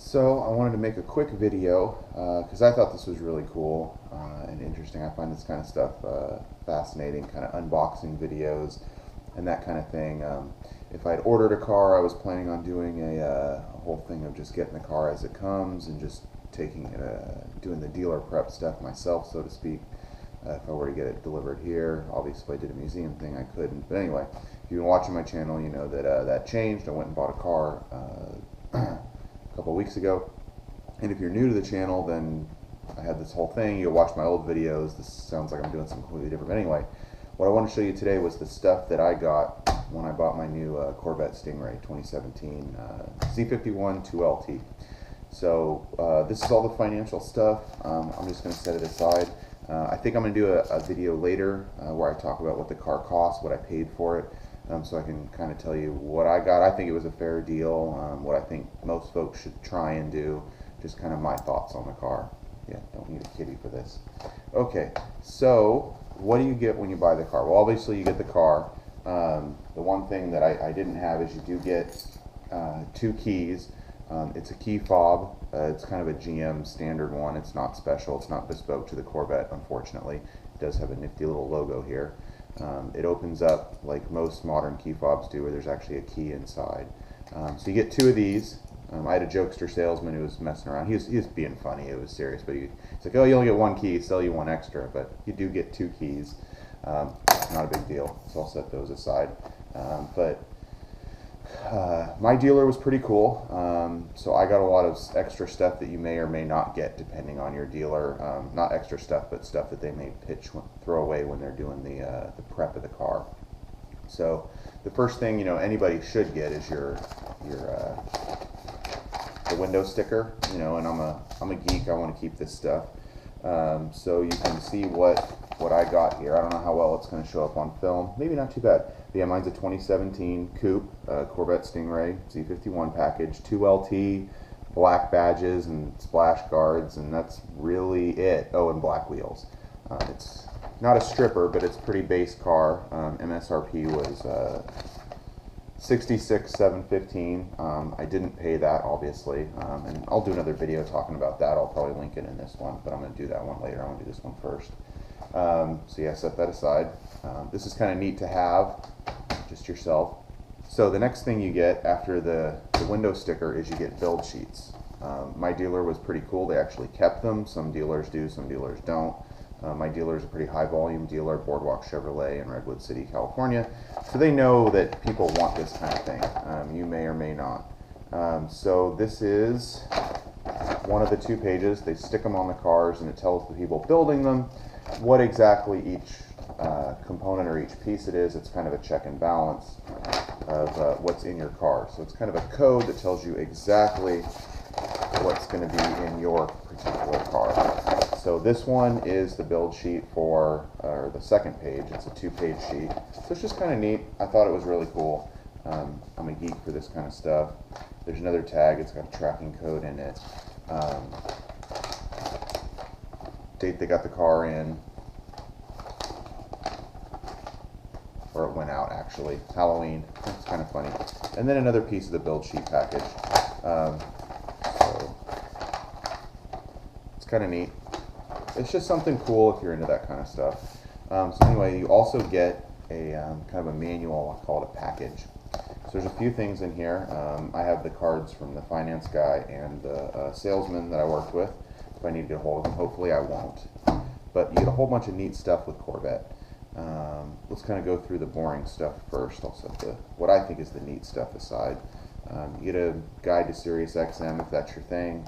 So I wanted to make a quick video because I thought this was really cool and interesting. I find this kind of stuff fascinating, kind of unboxing videos and that kind of thing. If I'd ordered a car, I was planning on doing a whole thing of just getting the car as it comes and just taking it, doing the dealer prep stuff myself, so to speak. If I were to get it delivered here, obviously if I did a museum thing, I couldn't. But anyway, if you've been watching my channel, you know that that changed. I went and bought a car a couple weeks ago. And if you're new to the channel, then I had this whole thing. You'll watch my old videos. This sounds like I'm doing something completely different. But anyway, what I want to show you today was the stuff that I got when I bought my new Corvette Stingray 2017 Z51 2LT. So this is all the financial stuff. I'm just going to set it aside. I think I'm going to do a video later where I talk about what the car cost, what I paid for it, so I can kind of tell you what I got. I think it was a fair deal, what I think most folks should try and do, just kind of my thoughts on the car. Yeah, don't need a kitty for this. Okay, so what do you get when you buy the car? Well, obviously you get the car. The one thing that I didn't have is you do get 2 keys. It's a key fob. It's kind of a GM standard one. It's not special. It's not bespoke to the Corvette, unfortunately. It does have a nifty little logo here. It opens up like most modern key fobs do, where there's actually a key inside. So you get 2 of these. I had a jokester salesman who was messing around. He was being funny. It was serious, but he's like, "Oh, you only get 1 key. Sell you 1 extra." But you do get 2 keys. Not a big deal. So I'll set those aside. My dealer was pretty cool, so I got a lot of extra stuff that you may or may not get depending on your dealer. Not extra stuff, but stuff that they may throw away when they're doing the prep of the car. So the first thing anybody should get is your the window sticker. And I'm a geek. I want to keep this stuff. So you can see what I got here. I don't know how well it's going to show up on film. Maybe not too bad. But yeah, mine's a 2017 coupe, Corvette Stingray Z51 package, 2LT, black badges and splash guards, and that's really it. Oh, and black wheels. It's not a stripper, but it's a pretty base car. MSRP was $66,715. I didn't pay that, obviously, and I'll do another video talking about that. I'll probably link it in this one, but I'm going to do that one later. I want to do this one first. So yeah, set that aside. This is kind of neat to have, just yourself. So the next thing you get after the window sticker is you get build sheets. My dealer was pretty cool. They actually kept them. Some dealers do, some dealers don't. My dealer is a pretty high volume dealer, Boardwalk Chevrolet in Redwood City, California. So they know that people want this kind of thing. You may or may not. So this is one of the 2 pages. They stick them on the cars, and it tells the people building them what exactly each component or each piece it is. It's kind of a check and balance of what's in your car. So it's kind of a code that tells you exactly what's going to be in your particular car. So this one is the build sheet for, or the second page. It's a 2-page sheet. So it's just kind of neat. I thought it was really cool. I'm a geek for this kind of stuff. There's another tag. It's got a tracking code in it. Date they got the car in, or it went out actually, Halloween. It's kind of funny. And then another piece of the build sheet package. So it's kind of neat. It's just something cool if you're into that kind of stuff. So anyway, you also get a kind of a manual. I call it a package. So there's a few things in here. I have the cards from the finance guy and the salesman that I worked with. If I need to get a hold of them, hopefully I won't. But you get a whole bunch of neat stuff with Corvette. Let's kind of go through the boring stuff first. I'll set what I think is the neat stuff aside. You get a guide to Sirius XM if that's your thing.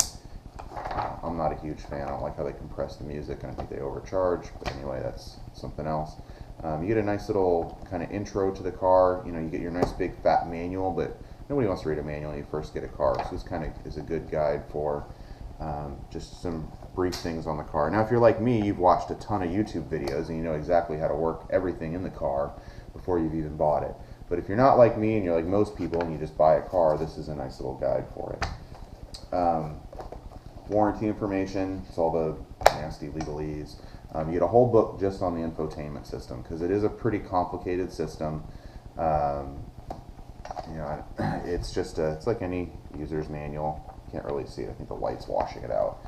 I'm not a huge fan. I don't like how they compress the music, and I think they overcharge. But anyway, that's something else. You get a nice little kind of intro to the car. You get your nice big fat manual, but nobody wants to read a manual when you first get a car. So this kind of is a good guide for just some brief things on the car. Now, if you're like me, you've watched a ton of YouTube videos and you know exactly how to work everything in the car before you've even bought it. But if you're not like me and you're like most people and you just buy a car, this is a nice little guide for it. Warranty information, it's all the nasty legalese. You get a whole book just on the infotainment system because it is a pretty complicated system. It's just it's like any user's manual. can't really see it. I think the light's washing it out.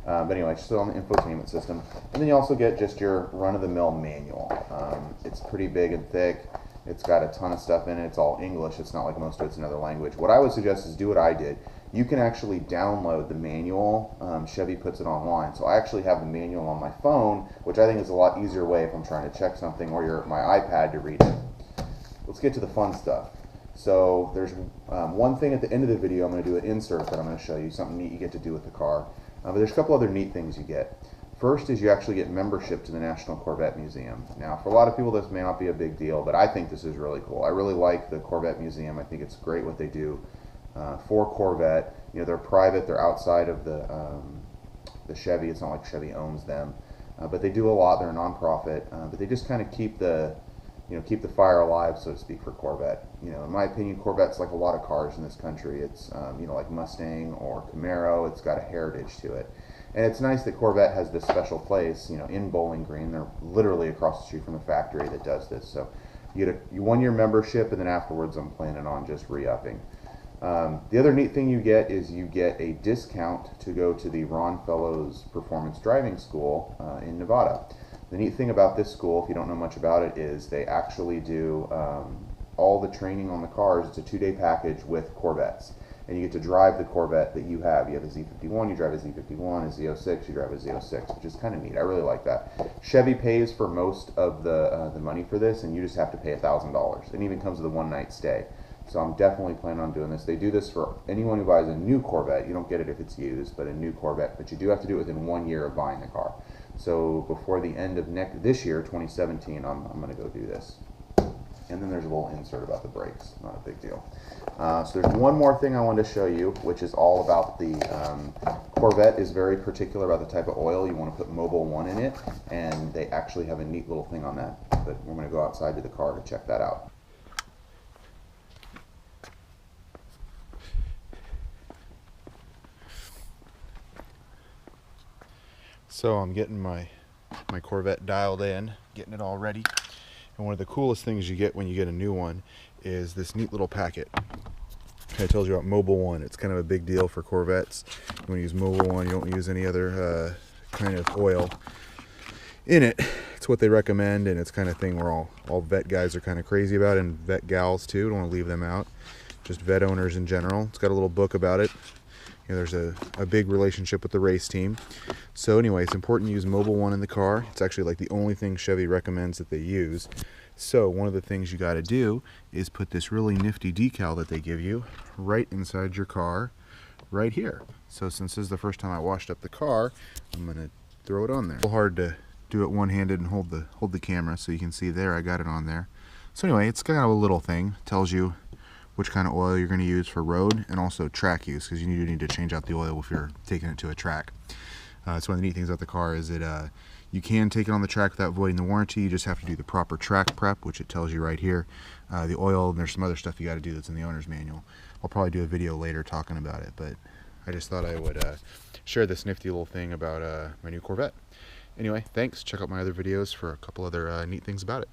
But anyway, still on the infotainment system. And then you also get just your run-of-the-mill manual. It's pretty big and thick. It's got a ton of stuff in it. It's all English. It's not like most of it's another language. What I would suggest is do what I did. You can actually download the manual. Chevy puts it online. So I actually have the manual on my phone, which I think is a lot easier way if I'm trying to check something, or my iPad to read it. Let's get to the fun stuff. So there's one thing at the end of the video. I'm going to do an insert that I'm going to show you, something neat you get to do with the car. But there's a couple other neat things you get. First is you actually get membership to the National Corvette Museum. Now, for a lot of people, this may not be a big deal, but I think this is really cool. I really like the Corvette Museum. I think it's great what they do for Corvette. You know, they're private. They're outside of the Chevy. It's not like Chevy owns them, but they do a lot. They're a nonprofit, but they just kind of keep the fire alive, so to speak, for Corvette. You know, in my opinion, Corvette's like a lot of cars in this country. It's like Mustang or Camaro. It's got a heritage to it. And it's nice that Corvette has this special place, in Bowling Green. They're literally across the street from the factory that does this. So you get a 1-year membership, and then afterwards I'm planning on just re-upping. The other neat thing you get is you get a discount to go to the Ron Fellows Performance Driving School in Nevada. The neat thing about this school, if you don't know much about it, is they actually do all the training on the cars. It's a 2-day package with Corvettes. And you get to drive the Corvette that you have. You have a Z51, you drive a Z51, a Z06, you drive a Z06, which is kind of neat. I really like that. Chevy pays for most of the money for this, and you just have to pay $1,000. It even comes with a 1-night stay. So I'm definitely planning on doing this. They do this for anyone who buys a new Corvette. You don't get it if it's used, but a new Corvette. But you do have to do it within 1 year of buying the car. So before the end of this year, 2017, I'm going to go do this. And then there's a little insert about the brakes. Not a big deal. So there's one more thing I wanted to show you, which is all about the Corvette is very particular about the type of oil you want to put Mobil 1 in it, and they actually have a neat little thing on that. But we're going to go outside to the car to check that out. So I'm getting my Corvette dialed in, getting it all ready. And one of the coolest things you get when you get a new one is this neat little packet. I told you about Mobil 1. It's kind of a big deal for Corvettes. You want to use Mobil 1, you don't use any other kind of oil in it. It's what they recommend, and it's kind of thing where all vet guys are kind of crazy about it, and vet gals too. Don't want to leave them out. Just vet owners in general. It's got a little book about it. There's a big relationship with the race team. So anyway, it's important to use Mobil 1 in the car. It's actually like the only thing Chevy recommends that they use. So one of the things you got to do is put this really nifty decal that they give you right inside your car, right here. So since this is the first time I washed up the car, I'm going to throw it on there. It's a little hard to do it one-handed and hold the camera, so you can see there I got it on there. So anyway, it's kind of a little thing. It tells you which kind of oil you're going to use for road and also track use, because you need to change out the oil if you're taking it to a track. It's one of the neat things about the car is that you can take it on the track without voiding the warranty. You just have to do the proper track prep, which it tells you right here. The oil, and there's some other stuff you got to do that's in the owner's manual. I'll probably do a video later talking about it, but I just thought I would share this nifty little thing about my new Corvette. Anyway, thanks. Check out my other videos for a couple other neat things about it.